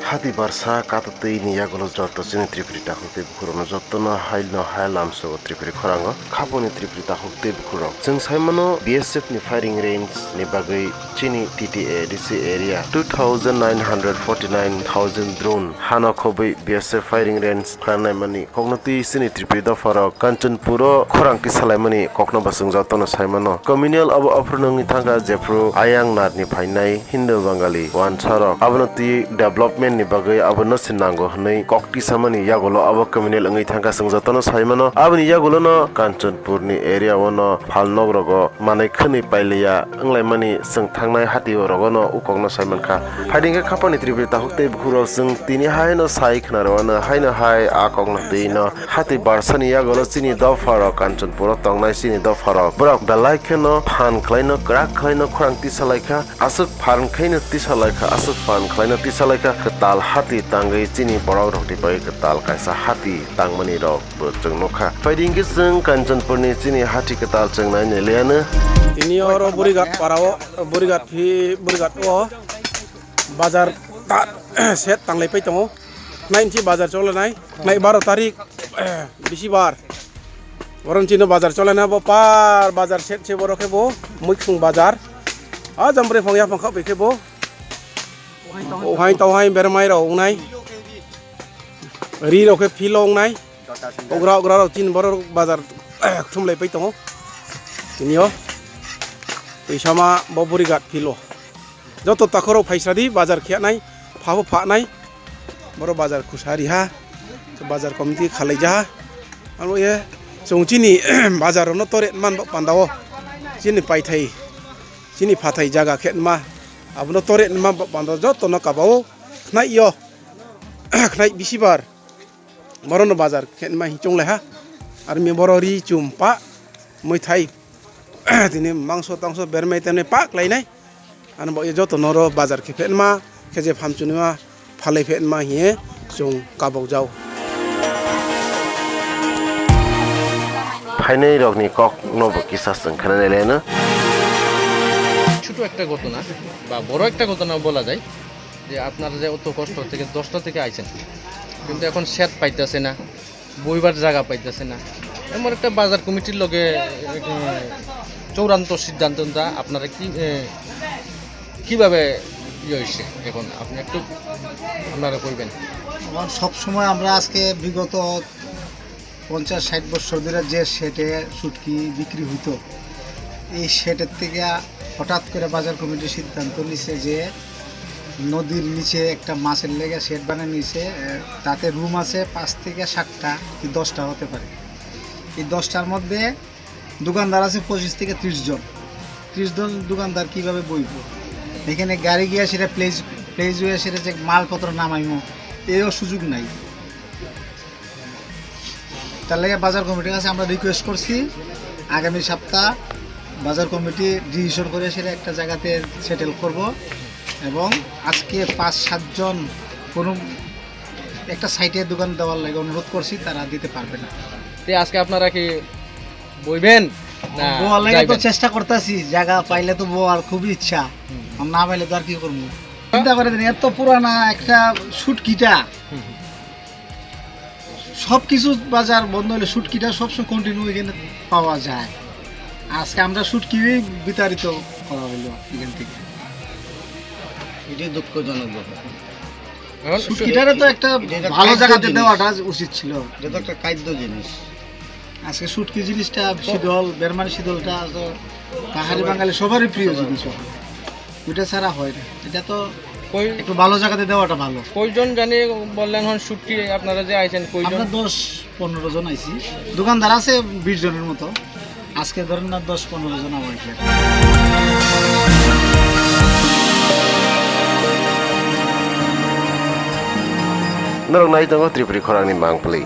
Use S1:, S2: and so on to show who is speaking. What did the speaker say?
S1: হাতি বারসা কাতাতেই নিয়াগুলো যত চিনি ত্রিপুরিটা হতে বুকুরনো যত না হাইলামসো ত্রিপুরি খরাঙ্গ খাপনি ত্রিপুরিটা হতে বুকুরং जों साइमनो BSF नि फायरिं रेंज नि बागै चिनि TTA DC एरिया 2949,000 ड्रोन हाना खबै BSF फायरिं रेंज खानाय मानि कग्नति चिनि त्रिपुरि दफार कांचनपुर खरांकि सालायमानि कक्न बासुं जतन साइमनो कम्युनियल अब अफ्रनंनि थांगा जेफ्रु आयां नारनि फायनाय हिन्दु बांगाली वान सारक अबनति डेभलपमेन्ट नि बागै अबनो सिनांगो हनै कक्ति सामानि यागोलो अब कम्युनियल अंगै थांगा जों जतन साइमनो आबनि यागोलो न कांचनपुरनि एरिया वनो फालनगरगो माने खनै पाइलिया अंलाय मानि जों थांनाय हातियो रगनो उकंनो साइमनखा फाइदिंगे खापानि त्रिपुरि ताहुते बुखुरो जों तिनि हायनो साइ खनारवानो हायनो हाय आकंनो दैनो हाति बारसानि यागोलो चिनि दफार कांचनपुर तंनाय चिनि दफार ब्रक बेलाइखनो फान खलायनो क्राक खलायनो खरांति सालायखा आसुक फान खैनो तिसालायखा आसुक फान खलायनो तिसालायखा कताल हाति तांगै चिनि बराव रक्ति पाइ कताल कायसा हाति तांमनि रक जों नखा फाइदिंगे जों कांचनपुरनि चिनि हाति कताल जों नायनो लेयानो
S2: ini oro burigat parao burigat o bazar ta set tanglai pai tongo nain chi bazar chola nai 12 tarik bisi bar waron chino bazar chola na bo par bazar set che boro ke bo muikhung bazar a jambre phongya phangkha be ke bo hai tau hai bermai ro nai ri ro ke philong nai ogra ro chin boro bazar thumlai pai tongo ini o Isama boburigat kilo. Joto takoro paisadi bazar kianai, phabu phanai, boro bazar kusari ha, bazar komiti khalai ja. Anu ye, songchini bazar no tore man pandawo, chini paitai, chini phatai jaga khenma, abno tore man pandawo joto no kabawo, knai yo, knai bisibar, boro no bazar khenma hichong le ha, armi boro ri chumpa, muithai. Tini mangso tangso bermai temne pak lainai anu bo joto noro bazar ke phenma keje phamchunima phalai phenma hiye jong kabau jau
S1: ফাইনাই রগনি কক নব কিসাস जों খানানে Lenoe
S3: ছোট একটা ঘটনা বা বড় একটা ঘটনা বলা যায় যে আপনারা যে অত কষ্ট থেকে 10টা থেকে আইছেন কিন্তু এখন শেড পাইতেছে না বইবার জায়গা পাইতেছে না এমন একটা বাজার কমিটির লগে চূড়ান্ত সিদ্ধান্তটা আপনারা কিভাবে হয়েছে এখন আপনি একটু আপনারা করবেন
S4: আমার সবসময় আমরা আজকে বিগত 50-60 বছর ধরে যে শেডে শুটকি বিক্রি হইতো এই শেডের থেকে হঠাৎ করে বাজার কমিটি সিদ্ধান্ত নিছে যে নদীর নিচে একটা মাছের লেগে শেড বানিয়ে নিছে তাতে রুম আছে 5 থেকে 7টা কি 10টা হতে পারে এই 10টার মধ্যে দোকানদার আছে 25 থেকে 30 জন 30 জন দোকানদার কিভাবে বইব এখানে গাড়ি গিয়ে সেটা প্লেস হয়ে সেটা যে মালপত্র নামাইমো এরও সুযোগ নাই তার লাগে বাজার কমিটির কাছে আমরা রিকোয়েস্ট করছি আগামী সপ্তাহ বাজার কমিটি ডিসিশন করে সেটা একটা জায়গাতে সেটেল করব এবং আজকে 5-7 জন কোনো একটা সাইটে দোকান দেওয়ার লাগে অনুরোধ করছি তারা দিতে পারবে না
S3: আজকে আপনারা কি বইবেন না
S4: বোয়ার লাগে তো চেষ্টা করতেছি জায়গা পাইলে তো বোয়ার খুবই ইচ্ছা না পাইলে তো আর কি করবো চিন্তা করে দিন এত পুরানা একটা শুটকিটা সব কিছু বাজার বন্ধ হলে শুটকিটা সবসময় কন্টিনিউ এখানে পাওয়া যায় আজকে আমরা শুটকি বিতাড়িত করা হলো এখান থেকে এটাই দুঃখজনক ব্যাপার শুটকিটারে তো একটা ভালো জায়গাতে দেওয়াটা উচিত ছিল এটা তো একটা খাদ্য জিনিস আজকে শুটকি জিনিসটা শীতল বেরমানি শীতলটা তো পাহাড়ি বাঙালি সবারই প্রিয় জিনিস ওইটা ছাড়া হয় না এটা তো একটু ভালো জায়গাতে দেওয়াটা ভালো
S3: কয়জন জানি বললেন হন শুটকি আপনারা যে আইছেন কয়জন
S4: আমরা 10-15 জন আইছি দোকানদার আছে 20 জনের মতো আজকে ধরেন না 10-15 জন আমার এখানে
S1: নরং নাই দङ ত্রিপুরি খরাংনি মাংপলি